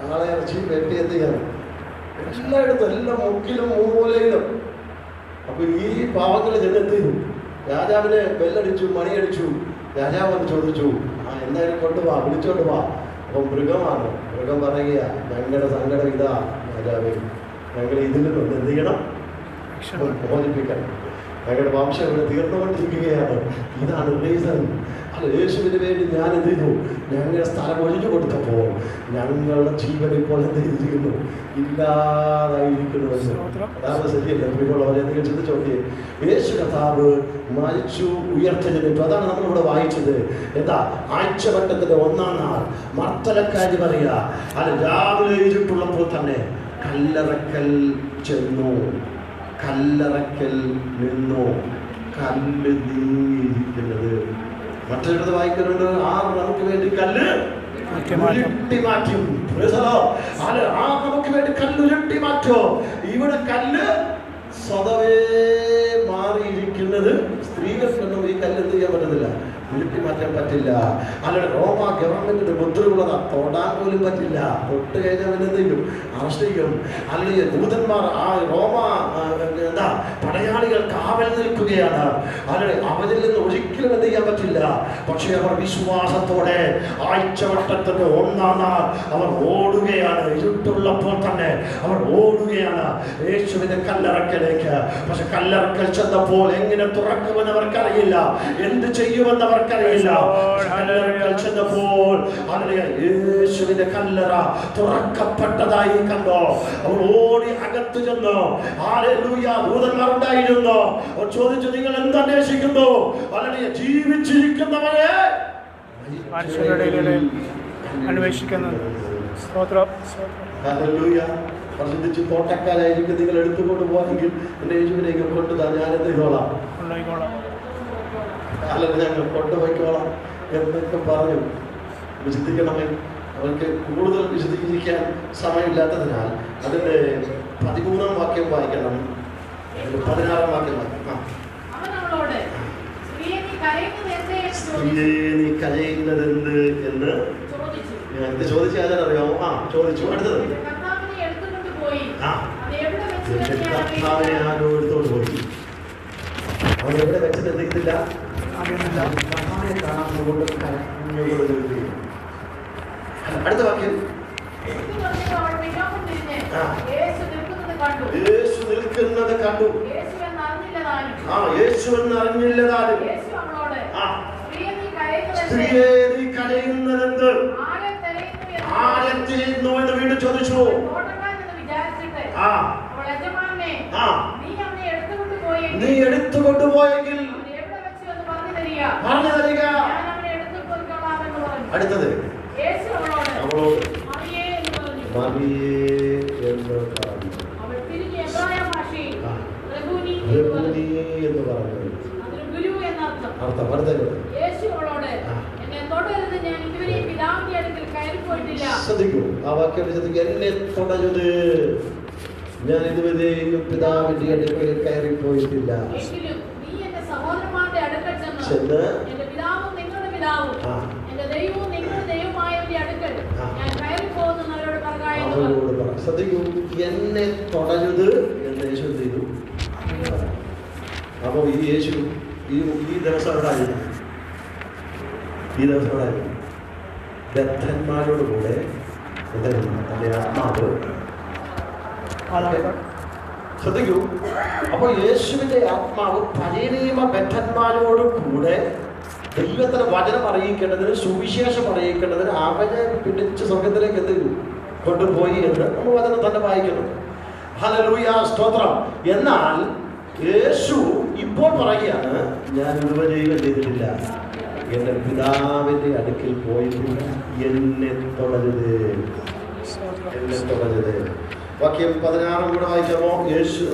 A: ആളെ ഇറച്ചി വെട്ടി എന്ത് ചെയ്യാണ്? എല്ലായിടത്തും, എല്ലാ മുക്കിലും മൂലയിലും. അപ്പൊ ഈ പാവങ്ങൾ ചെന്നെത്തി രാജാവിനെ ബെല്ലടിച്ചു, മണിയടിച്ചു. രാജാവ് വന്ന് ചോദിച്ചു, എന്തായാലും കൊണ്ടുപോവാ, വിളിച്ചോണ്ട് പോവാ. അപ്പം മൃഗമാണ്. മൃഗം പറയുക, ഞങ്ങളുടെ സങ്കടം ഇതാ രാജാവേ, ഞങ്ങൾ ഇതിൽ നിന്ന് എന്ത് ചെയ്യണം? മോചിപ്പിക്കണം. ഞങ്ങളുടെ വംശം ഇവിടെ തീർന്നുകൊണ്ടിരിക്കുകയാണ്. ഇതാണ് റീസൺ. അല്ല, യേശുവിന് വേണ്ടി ഞാൻ എന്ത് ചെയ്തു? ഞങ്ങളുടെ സ്ഥലം ഒഴിഞ്ഞു കൊടുത്തപ്പോൾ ഞങ്ങളുടെ ജീവൻ ഇപ്പോൾ എന്ത് ചെയ്തിരിക്കുന്നു? ഇല്ലാതായിരിക്കുന്നു. അതാണ് ശരിയല്ല. പ്രിയമുള്ളവരെ, എന്തെങ്കിലും ചിന്തിച്ചു നോക്കിയേ. യേശു കർത്താവ് മരിച്ചു, ഉയർത്തെഴുന്നേറ്റു. അതാണ് നമ്മളിവിടെ വായിച്ചത്. എന്താ? ആഴ്ചവട്ടത്തിന്റെ 1-ാം നാൾ മർത്തലക്കാരി പറയുക, അത് രാവിലെ ഇരുട്ടുള്ളപ്പോൾ തന്നെ കല്ലറക്കൽ ചെന്നു, കല്ലറക്കൽ നിന്നു, കല്ല് നീങ്ങിയിരിക്കുന്നത്. മറ്റൊരിടത്ത് വായിക്കുന്നുണ്ട്, നമുക്ക് വേണ്ടി കല്ല് ഉരുട്ടി മാറ്റും. നമുക്ക് വേണ്ടി കല്ല് ഉരുട്ടി മാറ്റോ. ഇവിടെ കല്ല് സ്വതവേ മാറിയിരിക്കുന്നത്. സ്ത്രീകൾക്കൊന്നും ഈ കല്ല് എന്ത് ചെയ്യാൻ പറ്റത്തില്ല, ഉരുട്ടി മാറ്റാൻ പറ്റില്ല. അല്ലാതെ റോമ ഗവൺമെന്റിന്റെ മുദ്രയുള്ളതാ, തൊടാൻ പോലും പറ്റില്ല. തൊട്ട് കഴിഞ്ഞാൽ പിന്നെ എന്ത് ചെയ്യും? അറസ്റ്റ് ചെയ്യും. അല്ലെങ്കിൽ ദൂതന്മാർ, ആ റോമ എന്താ പടയാളികൾ കാവൽ നിൽക്കുകയാണ്. അല്ലെ, അവരിൽ നിന്ന് ഒരിക്കലും എന്ത് ചെയ്യാൻ പറ്റില്ല. പക്ഷെ അവർ വിശ്വാസത്തോടെ ആഴ്ചവട്ടത്തിന്റെ 1-ാം നാൾ അവർ ഓടുകയാണ്. ഇരുട്ടുള്ളപ്പോൾ തന്നെ അവർ ഓടുകയാണ് യേശുവിന്റെ കല്ലറക്കലേക്ക്. പക്ഷെ കല്ലറക്കൽ ചെന്നപ്പോൾ എങ്ങനെ തുറക്കുമെന്ന് അവർക്കറിയില്ല, എന്ത് ചെയ്യുമെന്ന് അവർക്കറിയില്ല. കല്ലറക്കൽ ചെന്നപ്പോൾ യേശുവിന്റെ കല്ലറ തുറക്കപ്പെട്ടതായി കണ്ടോ. അവർ ഓടി അകത്ത് ചെന്നു. ഹല്ലേലൂയ. ദൂതന്മാർ ഉണ്ടായിരുന്നു. അവർ ചോദിച്ചു, നിങ്ങൾ എന്തന്വേഷിക്കുന്നു? വളരെ ജീവിച്ചിരിക്കുന്നവരെ
B: അന്വേഷിക്കുന്നത്.
A: പ്രസിദ്ധിച്ച് തോട്ടക്കാരായിരിക്കും നിങ്ങൾ എടുത്തുകൊണ്ട് പോകാമെങ്കിൽ എന്റെ യേശുവിനേക്ക് കൊണ്ടുതാ, ഞാൻ എന്ത് ചെയ്തോളാം, അല്ലെങ്കിൽ ഞങ്ങൾ കൊണ്ടുപോയിക്കോളാം എന്നൊക്കെ പറഞ്ഞു. ചിന്തിക്കണമേ, അവർക്ക് കൂടുതൽ വിശദീകരിക്കാൻ സമയമില്ലാത്തതിനാൽ അതിൻ്റെ 13-ാം വാക്യം വായിക്കണം. 16-ാം വാക്യം വായിക്കണം. സ്ത്രീയെ നീ കരയുന്നതെന്ത് എന്ന് എന്ത് ചോദിച്ചാൽ അറിയാമോ? ചോദിച്ചു. അടുത്തത് കർത്താവിനെ ആരോ എടുത്തോണ്ട് പോയി. അവൻ എവിടെ വെച്ചിട്ട് എന്തെങ്കിലില്ല കർത്താവിനെ കാണാൻ കൊണ്ട് കരഞ്ഞുകൊണ്ട്. അടുത്ത വാക്യം യേശു നിൽക്കുന്നത് കണ്ടു. യേശു എന്നറിഞ്ഞില്ലതാനും. സ്ത്രീയെ നീ കരയുന്നതെന്ത്? ആരെ തിരയുന്നു എന്ന് വീണ്ടും ചോദിച്ചു. നീ എടുത്തുകൊണ്ടുപോയെങ്കിൽ പറഞ്ഞു തരിക. അടുത്തത് അവളോട് മറിയേ എന്ന് പറഞ്ഞു. അർത്ഥം ശ്രദ്ധിക്കൂ. ആ വാക്യം ശ്രദ്ധിക്കൂ. എന്നെ തൊടരുത്, ഞാൻ ഇതുവരെയും പിതാവിന്റെ അടുക്കൽ കയറിപ്പോയിട്ടില്ല. ശ്രദ്ധിക്കൂ. എന്നെ തൊടരുത് എന്ന് യേശു ചെയ്തു. അപ്പൊ ഈ യേശു ഈ ദിവസം എവിടായിരുന്നു? ഈ ദിവസം എവിടായിരുന്നു? ബദ്ധന്മാരോട് കൂടെ തന്റെ ആത്മാവ്. ശ്രദ്ധിക്കൂ. അപ്പോൾ യേശുവിന്റെ ആത്മാവ് പഴയ നിയമ ബദ്ധന്മാരോട് കൂടെ ദൈവത്തിന്റെ വചനം അറിയിക്കേണ്ടതിന്, സുവിശേഷം അറിയിക്കേണ്ടതിന് അവനെ പിടിച്ച് സ്വർഗത്തിലേക്ക് എന്ത് കൊണ്ടുപോയി എന്ന് നമ്മൾ വചനം തന്നെ വായിക്കണം. ഹല്ലേലൂയ, സ്തോത്രം. എന്നാൽ യേശു ഇപ്പോൾ പറയുകയാണ്, ഞാൻ ഇതുവരെയും ചെയ്തിട്ടില്ല, എന്റെ പിതാവിന്റെ അടുക്കൽ പോയിട്ടില്ല, എന്നെ തൊടരുത്, എന്നെ തൊടരുത്. വാക്യം 16 കൂടെ വായിക്കാമോ? യേശു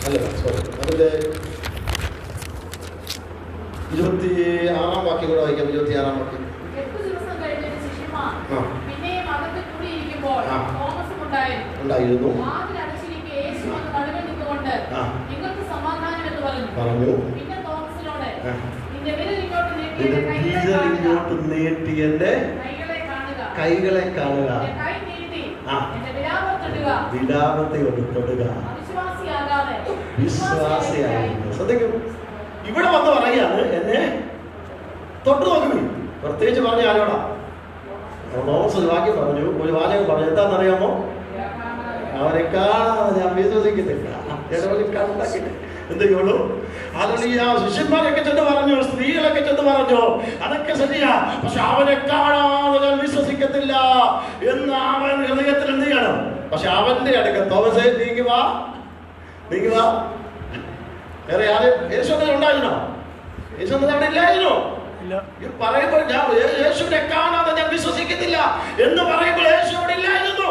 A: അല്ല സോറി, അതിന്റെ 26-ാം വാക്യം കൂടെ വായിക്കാം. 26-ാം വാക്യം. ഉണ്ടായിരുന്നു. പറഞ്ഞു. ഇങ്ങോട്ട് നീട്ടി എന്റെ കൈകളെ കാണുക, വിലാപത്തെ ഒന്ന് തൊടുക, വിശ്വാസിയാകുന്നു. ശ്രദ്ധിക്കും. ഇവിടെ വന്ന് പറയുകയാണ്, എന്നെ തൊട്ടു നോക്കൂ. പ്രത്യേകിച്ച് പറഞ്ഞ ആരോടാ? ഒരു വാക്യം പറഞ്ഞു, ഒരു വാചകം പറഞ്ഞു. എന്താണെന്നറിയാമോ? അവരെ കാണാതെ ഞാൻ വിശ്വസിക്കുന്നില്ല. എന്തൊക്കെയുള്ളൂ? അല്ലെങ്കിൽ ആ ശിഷ്യന്മാരൊക്കെ ചെന്ന് പറഞ്ഞു, സ്ത്രീകളൊക്കെ ചെന്ന് പറഞ്ഞു, അതൊക്കെ ശരിയാ, പക്ഷെ അവനെ കാണാതെ ഞാൻ വിശ്വസിക്കത്തില്ല എന്ന് അവൻ ഹൃദയത്തിൽ എന്ത് ചെയ്യണം? പക്ഷെ അവന്റെ അടുക്ക തോമസേ നീങ്ങി വാ, നീങ്ങി വാ. വേറെ ആരും യേശുവിനെ ഉണ്ടായിരുന്നോ? യേശുവിനെ അവിടെ ഇല്ലായിരുന്നോ? പറയുമ്പോൾ ഞാൻ യേശുവിനെ കാണാതെ ഞാൻ വിശ്വസിക്കത്തില്ല എന്ന് പറയുമ്പോൾ യേശു അവിടെ ഇല്ലായിരുന്നു.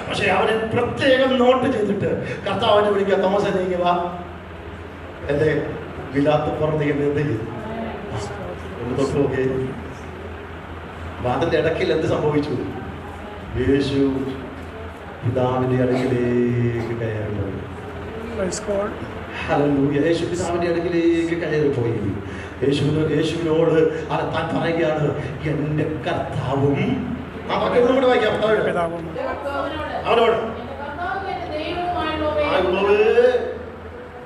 A: പക്ഷെ അവനെ പ്രത്യേകം നോട്ട് ചെയ്തിട്ട് കർത്താവിനെ വിളിക്കുക, തോമസേ നീങ്ങി വാ, എന്റെ വിലാത്ത് പുറത്തേക്ക് എന്ത് ചെയ്തു? തൊട്ട് നോക്കേ. അതിന്റെ ഇടയ്ക്കിൽ എന്ത് സംഭവിച്ചു? യേശു പിതാവിന്റെ അടുക്കിലേക്ക് കയറി. ഹല്ലേലൂയ. യേശു പിതാവിന്റെ അടുക്കിലേക്ക് കയറിപ്പോയി. യേശുവിനോട് താൻ പറയുകയാണ്, എന്റെ കർത്താവും. ആ വാക്യം കൂടെ വായിക്കാം. അവനോട്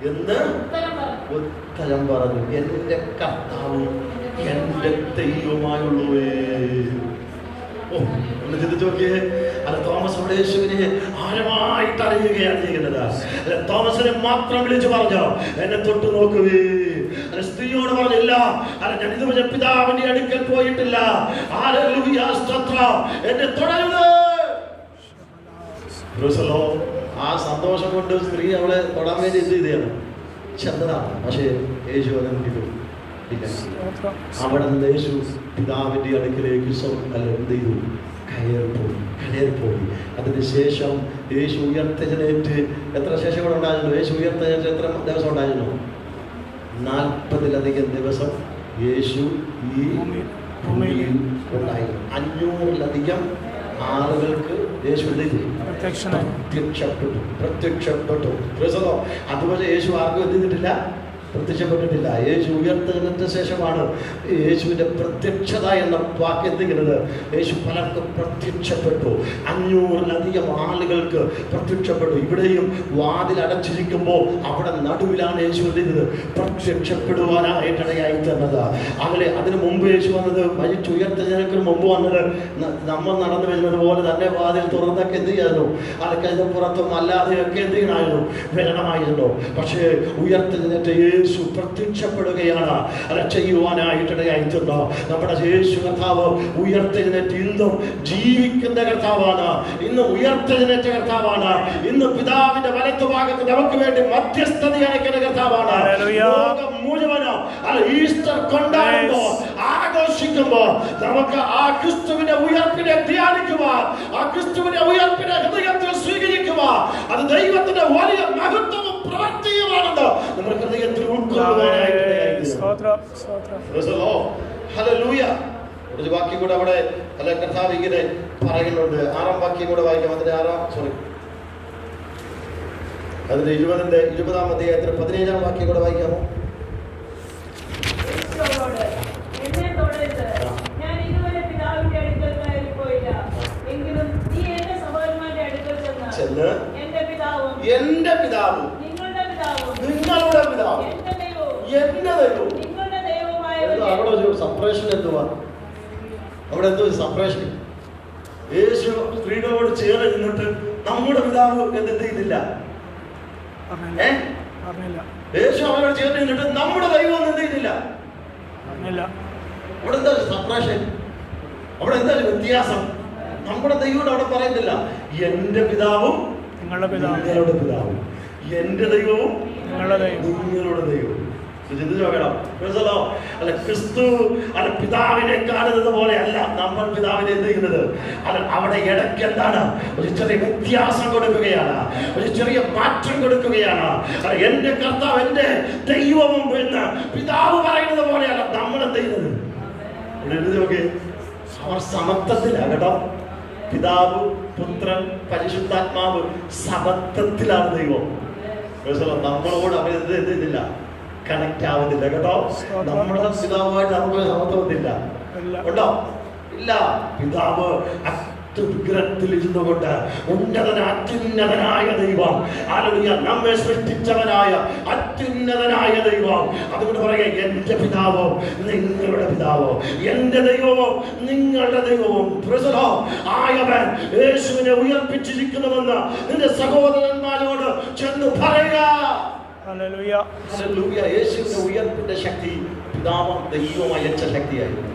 A: എന്ന് ഉത്തരം പറഞ്ഞു, എന്റെ കർത്താവും എന്റെ ദൈവമായുള്ളവേ. ഒന്ന് ചിന്തിച്ചു നോക്കിയേ. അല്ല, തോമസ് അവിടെ യേശുവിനെ ആഴമായിട്ട് അറിയുകയാണ് ചെയ്യുന്നത്. അല്ല, തോമസിനെ മാത്രം വിളിച്ചു പറഞ്ഞോ, എന്നെ തൊട്ട് നോക്കുവേ. അല്ല, സ്ത്രീയോട് പറഞ്ഞില്ല, അല്ല ഞാൻ ഇതുവരെ പിതാവിന്റെ അടുക്കൽ പോയിട്ടില്ല, എന്നെ തുടരുത്. ആ സന്തോഷം കൊണ്ട് സ്ത്രീ അവളെ തൊടാൻ വേണ്ടി എന്ത് ചെയ്താണ്? ചെന്നതാണ്. പക്ഷേ യേശു അതെന്ത് ചെയ്തു? അവിടെ നിന്ന് യേശു പിതാവിന്റെ അടുക്കിലേക്ക് എന്ത് ചെയ്തു? കയറിപ്പോയി. അതിനുശേഷം യേശു ഉയർത്തെഴുന്നേറ്റ് എത്ര ശേഷം കൂടെ ഉണ്ടായിരുന്നു? യേശു ഉയർത്തെഴുന്നേറ്റ് എത്ര ദിവസം ഉണ്ടായിരുന്നു? 40-ലധികം ദിവസം യേശു ഈ ഭൂമിയിൽ ഉണ്ടായി. 500-ലധികം ആളുകൾക്ക് യേശു പ്രത്യക്ഷപ്പെട്ടു. അതുപോലെ യേശു ആർക്കും എന്ത് ചെയ്തിട്ടില്ല? പ്രത്യക്ഷപ്പെട്ടിട്ടില്ല. യേശു ഉയർത്തെഴുന്നേറ്റ ശേഷമാണ് യേശുവിൻ്റെ പ്രത്യക്ഷത എന്ന വാക്ക് എന്തിക്കുന്നത്? യേശു പലർക്കും പ്രത്യക്ഷപ്പെട്ടു. 500-ലധികം ആളുകൾക്ക് പ്രത്യക്ഷപ്പെട്ടു. ഇവിടെയും വാതിൽ അടച്ചിരിക്കുമ്പോൾ അവിടെ നടുവിലാണ് യേശു എന്ത് പ്രത്യക്ഷപ്പെടുവാനായിട്ടിടയായി തന്നത്. അതിന് മുമ്പ് യേശു വന്നത് മരിച്ചുയർത്തെഴുന്നേൽക്കുന്നതിന് മുമ്പ് വന്നത് നമ്മൾ നടന്നു വരുന്നത് പോലെ തന്നെ വാതിൽ തുറന്നൊക്കെ എന്ത് ചെയ്യായിരുന്നു? ആൾക്കാരുടെ പുറത്തും അല്ലാതെയൊക്കെ എന്ത് ചെയ്യണമായിരുന്നു? വരണമായിരുന്നു. പക്ഷേ ഉയർത്തെഴുന്നേറ്റ യേശു പ്രത്യക്ഷപ്പെടുകയാണ്. അല്ല ചെയ്യുവാനായിട്ടിടയായിട്ടുണ്ട്. നമ്മുടെ യേശു കർത്താവ് ഉയർത്തെഴുന്നേറ്റ് ഇന്നും ജീവിക്കുന്ന കർത്താവാണ്. ഇന്ന് ഉയർത്തെഴുന്നേറ്റ കർത്താവാണ്. ഇന്ന് പിതാവിന്റെ വലത്തുഭാഗത്ത് നമുക്ക് വേണ്ടി മധ്യസ്ഥത അയക്കുന്ന കർത്താവാണ്. ലോകം മുഴുവനും ഈസ്റ്റർ കൊണ്ടാടുമ്പോൾ ആഘോഷിക്കുമ്പോൾ നമുക്ക് ആ ക്രിസ്തുവിന്റെ ഉയർപ്പിനെ ധ്യാനിക്കുവാൻ, ആ ക്രിസ്തുവിന്റെ ഉയർപ്പിനെ ഹൃദയത്തിൽ സ്വീകരിക്കുവാൻ, അത് ദൈവത്തിന്റെ വലിയ മഹത്വവും പ്രവൃത്തിയുമാണെന്ന് നമ്മുടെ ഹൃദയത്തിൽ ഒരു വാക്യം കൂടെ അവിടെ കർത്താവ് ഇങ്ങനെ പറയുന്നുണ്ട്. 6-ാം വാക്യം കൂടെ വായിക്കാം. അതിന്റെ 20-ാം അധ്യായത്തിന് 17-ാം വാക്യം കൂടെ വായിക്കാമോ? എന്റെ പിതാവും നിങ്ങളുടെ പിതാവും എന്റെ ദൈവവും. അവിടെ ഒരു സപ്പറേഷൻ എന്തുവാ? അവിടെ എന്തോ സപ്പറേഷൻ. യേശു സ്ത്രീകളോട് ചേർന്ന് നിന്നിട്ട് നമ്മുടെ പിതാവ് എന്ത് ചെയ്തില്ല? യേശു അവരോട് ചേർന്ന് നിന്നിട്ട് നമ്മുടെ ദൈവം എന്ത് ചെയ്തില്ല? അവിടെ എന്താ സപ്പറേഷൻ? അവിടെ എന്താ വ്യത്യാസം? നമ്മുടെ ദൈവം അവിടെ പറയുന്നില്ല എന്റെ പിതാവും നിങ്ങളുടെ പിതാവും, എന്റെ ദൈവവും നിങ്ങളുടെ ദൈവവും. അല്ല ക്രിസ്തു അല്ല പിതാവിനെ കാണുന്നത് പോലെ അല്ല നമ്മൾ പിതാവിനെ എന്ത് ചെയ്യുന്നത്. അല്ല അവിടെ ഇടയ്ക്ക് എന്താണ്? ഒരു ചെറിയ വ്യത്യാസം കൊടുക്കുകയാണ്, ഒരു ചെറിയ മാറ്റം കൊടുക്കുകയാണ്. അല്ല എന്റെ കർത്താവ് എന്റെ ദൈവവും എന്ന് പിതാവ് പറയുന്നത് പോലെയല്ല നമ്മൾ എന്ത് ചെയ്യുന്നത്. അവർ സമത്വത്തിലാണ് കേട്ടോ. പിതാവ്, പുത്രൻ, പരിശുദ്ധാത്മാവ് സമത്വത്തിലാണ് ദൈവം. നമ്മളോട് അവർ എന്ത് ചെയ്തില്ല? കണക്ട് ആവുന്നില്ല കേട്ടോ. നമ്മുടെ പിതാവുമായിട്ട് നമുക്ക് സമത്വമില്ല ഉണ്ടോ? ഇല്ല. പിതാവ് വിഗ്രഹത്തിൽ ഇരുന്നുകൊണ്ട് അത്യുന്നതനായ ദൈവം, നമ്മെ സൃഷ്ടിച്ചവനായ അത്യുന്നതനായ ദൈവം. അതുകൊണ്ട് പറയാ എന്റെ പിതാവും നിങ്ങളുടെ പിതാവും, എന്റെ ദൈവവും നിങ്ങളുടെ ദൈവവും. ആയവൻ യേശുവിനെ ഉയർപ്പിച്ചിരിക്കുന്നുവെന്ന് നിന്റെ സഹോദരന്മാരോട് ചെന്ന് പറയുക. യേശുവിന്റെ ഉയർപ്പിന്റെ ശക്തി പിതാവും ദൈവവും അയച്ച ശക്തിയായിരുന്നു.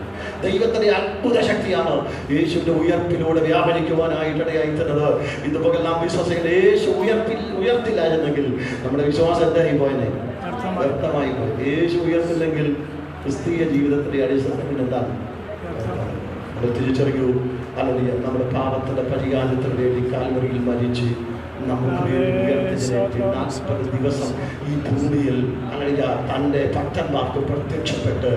A: ദൈവത്തിന്റെ അത്ഭുത ശക്തിയാണ് യേശുവിന്റെ ഉയർപ്പിലൂടെ വ്യാപരിക്കുവാനായിട്ടിടയായി തന്നത്. ഇതുപോലെ നാം വിശ്വസിക്കുന്ന യേശു ഉയർത്തില്ലായിരുന്നെങ്കിൽ നമ്മുടെ വിശ്വാസം എന്തായി പോയനെ? വ്യക്തമായി പോയി. യേശു ഉയർത്തില്ലെങ്കിൽ ക്രിസ്തീയ ജീവിതത്തിന്റെ അടിസ്ഥാനത്തിൽ എന്താണ്? നമ്മൾ തിരിച്ചറിയൂ. അല്ലെങ്കിൽ നമ്മുടെ പാപത്തിന്റെ പരിഹാരത്തിന് വേണ്ടി കാൽവരിയിൽ മരിച്ച് നമുക്ക് 40 ദിവസം ഈ ഭൂമിയിൽ തൻ്റെ ഭക്തന്മാർക്ക് പ്രത്യക്ഷപ്പെട്ട്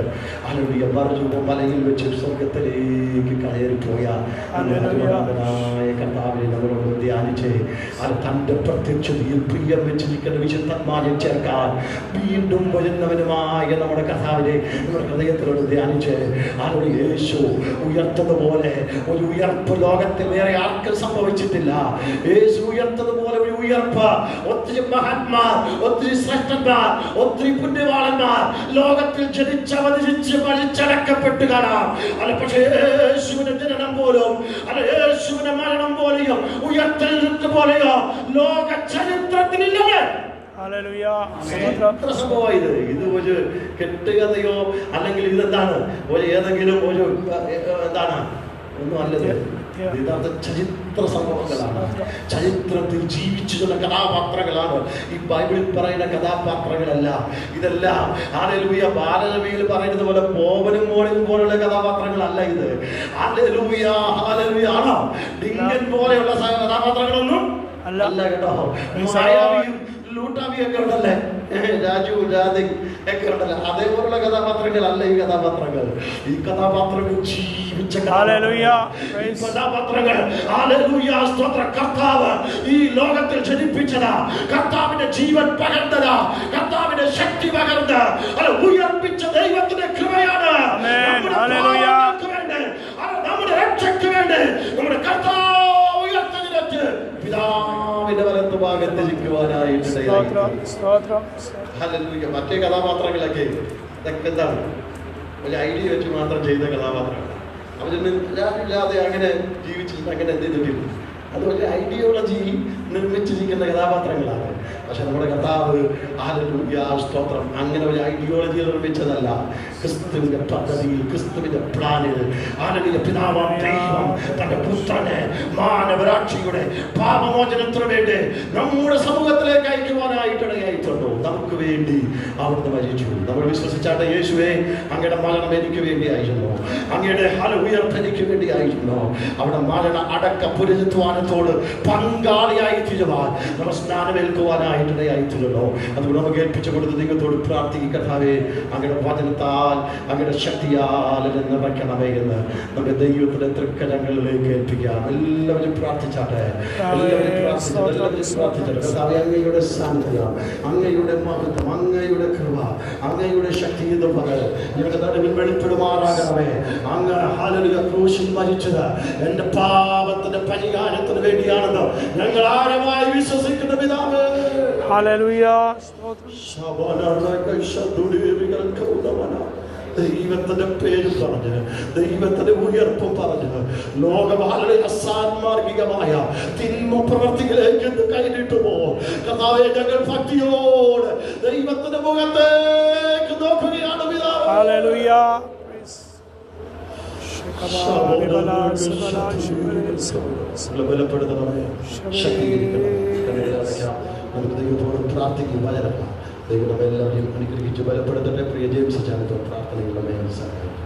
A: മലയിൽ വെച്ച് സ്വർഗത്തിലേക്ക് കയറിപ്പോയ കർത്താവിനെ നമ്മളോട് ധ്യാനിച്ച് തൻ്റെ പ്രത്യക്ഷതയിൽ പ്രിയം വെച്ചിരിക്കുന്ന വിശുദ്ധന്മാരെ ചേർക്കാൻ വീണ്ടും വരുന്നവനുമായ നമ്മുടെ കർത്താവിനെ നമ്മുടെ ഹൃദയത്തിലോട് ധ്യാനിച്ച് യേശു ഉയർത്തതുപോലെ ഒരു ഉയർപ്പ് ലോകത്തിൽ വേറെ ആർക്കും സംഭവിച്ചിട്ടില്ല. യേശു ഉയർത്തതുപോലെ ഒരു ഉയർപ്പ് ഒത്തിരി മഹാന്മാർ, ഒത്തിരി ശ്രേഷ്ഠന്മാർ, ഒത്തിരി പുണ്യവാളന്മാർ ലോകത്തിൽ ജനിച്ചവതരിച്ച് മരിച്ചടക്കപ്പെട്ട് കാണാം. അല്ല പക്ഷേ യേശുവിന്റെ ജനനം പോലും യേശുവിന്റെ മരണം പോലെയോ ഉയർത്തെഴുന്നേൽപ്പ് പോലെയോ ലോക ചരിത്രത്തിലില്ല. സംഭവമായത് ഇത് ഒരു കെട്ടുകഥയോ അല്ലെങ്കിൽ ഇതെന്താണ് ഒരു ഏതെങ്കിലും ഒരു എന്താണ് ഒന്നും അല്ലത്. യഥാർത്ഥ ചരിത്ര സംഭവങ്ങളാണ്. ചരിത്രത്തിൽ ജീവിച്ചിരുന്ന കഥാപാത്രങ്ങളാണ്. ഈ ബൈബിളിൽ പറയുന്ന കഥാപാത്രങ്ങളല്ല. ഇതെല്ലാം ഹല്ലേലൂയ ബാലരമയിൽ പറയുന്നത് പോലെ പോവനും മോളിനും പോലുള്ള കഥാപാത്രങ്ങളല്ല ഇത്. ഹല്ലേലൂയ ഹല്ലേലൂയ ആണോ? ഡിങ്കൻ പോലെയുള്ള കഥാപാത്രങ്ങളൊന്നും അല്ല കേട്ടോ. മായാവിയും ലൂട്ടാവിയൊക്കെ ഉണ്ടല്ലേ രാജുവും രാധയും ഒക്കെ ഉണ്ടല്ലോ, അതേപോലുള്ള കഥാപാത്രങ്ങളല്ല ഈ കഥാപാത്രങ്ങൾ. ഈ കഥാപാത്രങ്ങൾ ജീവിച്ച കഥാപാത്രങ്ങൾ. കർത്താവ് ഈ ലോകത്തിൽ ജനിപ്പിച്ചതാ, കർത്താവിന്റെ ജീവൻ പകർന്നതാ, കർത്താവിന്റെ ശക്തി പകർന്ന് ഉയർപ്പിച്ച ദൈവത്തിന്റെ കൃപയാണ്. നമ്മുടെ രക്ഷയ്ക്ക് വേണ്ടി നമ്മുടെ കർത്താവ് ഉയർത്തതിനേറ്റ് പിതാവിന്റെ വലത്ത് ഭാഗത്ത് ഇരിക്കുവാനായിട്ട്. മറ്റേ കഥാപാത്രങ്ങളൊക്കെ ഇതൊക്കെ എന്താണ്, ഒരു ഐഡിയ വെച്ച് മാത്രം ചെയ്ത കഥാപാത്രങ്ങൾ. അവരൊന്നും ഇല്ലാതെ അങ്ങനെ ജീവിച്ചിട്ട് അങ്ങനെ എന്ത് ചെയ്തിട്ടില്ല. അത് വലിയ ഐഡിയോളജി നിർമ്മിച്ചിരിക്കുന്ന കഥാപാത്രങ്ങളാണ്. പക്ഷെ നമ്മുടെ കർത്താവ് ഹല്ലേലൂയ സ്തോത്രം അങ്ങനെ ഒരു ഐഡിയോളജി നിർമ്മിച്ചതല്ല. ക്രിസ്തുവിന്റെ പദ്ധതിയിൽ, ക്രിസ്തുവിന്റെ പ്ലാനിൽ ഹല്ലേലൂയ പിതാവാം ദൈവം തന്റെ പുത്രനെ മാനവരാശിയുടെ പാപമോചനത്തിന് വേണ്ടി നമ്മുടെ സമൂഹത്തിലേക്ക് അയക്കുവാനായിട്ടിടയായിട്ടുണ്ട്. നമുക്ക് വേണ്ടി അവിടുന്ന് മരിച്ചു. നമ്മൾ വിശ്വസിച്ചാട്ടെ, യേശുവേ അങ്ങയുടെ മരണം എനിക്ക് വേണ്ടിയായിരുന്നു, അങ്ങയുടെ ഉയർപ്പ് എനിക്ക് വേണ്ടിയായിരുന്നു. അവിടെ മരണ അടക്ക പുനരുത്ഥാനത്തോട് പങ്കാളിയായി തീരുവാൻ നമ്മൾ സ്നാനമേൽക്കുവാനായിട്ടിടയായിത്തീരുന്നു. അതുകൊണ്ട് നമുക്ക് ഏൽപ്പിച്ചു കൊടുത്ത് ദൈവത്തോട് പ്രാർത്ഥിക്കുക, കർത്താവേ അങ്ങയുടെ വചനത്താൽ അങ്ങയുടെ ശക്തിയാൽ നിറയ്ക്കണമേ എന്ന് നമ്മുടെ ദൈവത്തിന്റെ തൃക്കരങ്ങളിലേക്ക് ഏൽപ്പിക്കാം. എല്ലാവരും പ്രാർത്ഥിച്ചാട്ടെ, എല്ലാവരും പ്രാർത്ഥിച്ചാട്ടെ. കർത്താവേ അങ്ങയുടെ സാന്നിധ്യം, അങ്ങയുടെ മഹത്വം, അങ്ങയുടെ കൃപ, അങ്ങയുടെ ശക്തി എന്ന് പകൽ ഞങ്ങളുടെ നടുവിൽ വെളിപ്പെടുമാറാകണമേ. അങ്ങ് ഹല്ലേലൂയ ക്രൂശിൽ മരിച്ചത് എന്റെ പാപത്തിന്റെ പരിഹാരത്തിന് വേണ്ടിയാണെന്ന് ഞങ്ങൾ ആഴമായി വിശ്വസിക്കുന്ന പിതാവേ.
B: ഹല്ലേലൂയ.
A: ദൈവത്തിന്റെ പേര് പറഞ്ഞ്, ദൈവത്തിന്റെ ഉയർപ്പും പറഞ്ഞ് ലോകം അസാൻമാർഗികമായ തിന്മ പ്രവർത്തികളിലേക്ക് കൈനിട്ടുമോ കർത്താവേ, ഞങ്ങൾ ഭക്തിയോട് ദൈവത്തിന്റെ മുഖത്തേക്ക് നോക്കുകയാണ് പിതാവേ.
B: ഹല്ലേലൂയ.
A: ബലപ്പെടുത്തണമേ, ശക്തീകരിക്കണമേ. നമുക്ക് ദൈവത്തോട് പ്രാർത്ഥിക്കും. വചനം ദൈവം നമ്മെല്ലാവരെയും അനുഗ്രഹിച്ച് ബലപ്പെടുത്തട്ടെ. പ്രിയ ജെയിംസ് ചാനത്തോട് പ്രാർത്ഥനകളുടെ മേൽ സഹായിക്കും.